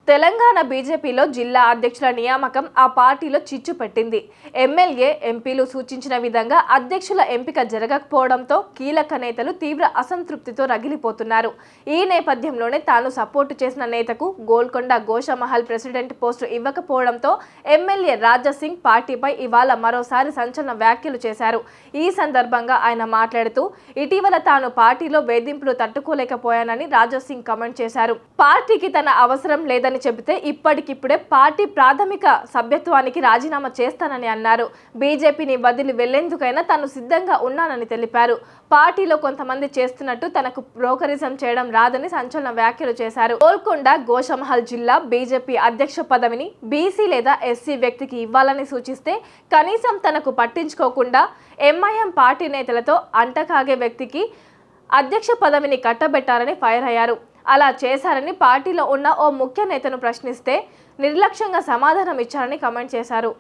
తెలంగాణ బీజేపీలో జిల్లా అధ్యక్షుల నియామకం ఆ పార్టీలో చిచ్చు పెట్టింది. ఎమ్మెల్యే, ఎంపీలు సూచించిన విధంగా అధ్యక్షుల ఎంపిక జరగకపోవడంతో కీలక నేతలు తీవ్ర అసంతృప్తితో రగిలిపోతున్నారు. ఈ నేపథ్యంలోనే తాను సపోర్టు చేసిన నేతకు గోల్కొండ గోషామహల్ ప్రెసిడెంట్ పోస్టు ఇవ్వకపోవడంతో ఎమ్మెల్యే రాజా సింగ్ పార్టీపై ఇవాళ మరోసారి సంచలన వ్యాఖ్యలు చేశారు. ఈ సందర్భంగా ఆయన మాట్లాడుతూ ఇటీవల తాను పార్టీలో వేధింపులు తట్టుకోలేకపోయానని రాజా సింగ్ కామెంట్ చేశారు. పార్టీకి తన అవసరం లేదని చెబితే ఇప్పటికిప్పుడే పార్టీ ప్రాథమిక సభ్యత్వానికి రాజీనామా చేస్తానని అన్నారు. బీజేపీని వదిలి వెళ్లేందుకైనా తాను సిద్ధంగా ఉన్నానని తెలిపారు. పార్టీలో కొంతమంది చేస్తున్నట్టు తనకు బ్రోకరిజం చేయడం రాదని సంచలన వ్యాఖ్యలు చేశారు. గోల్కొండ గోషామహల్ జిల్లా బీజేపీ అధ్యక్ష పదవిని బీసీ లేదా ఎస్సీ వ్యక్తికి ఇవ్వాలని సూచిస్తే కనీసం తనకు పట్టించుకోకుండా ఎంఐఎం పార్టీ నేతలతో అంటకాగే వ్యక్తికి అధ్యక్ష పదవిని కట్టబెట్టారని ఫైర్ అయ్యారు. అలా చేశారని పార్టీలో ఉన్న ఓ ముఖ్య నేతను ప్రశ్నిస్తే నిర్లక్ష్యంగా సమాధానం ఇచ్చారని కామెంట్ చేశారు.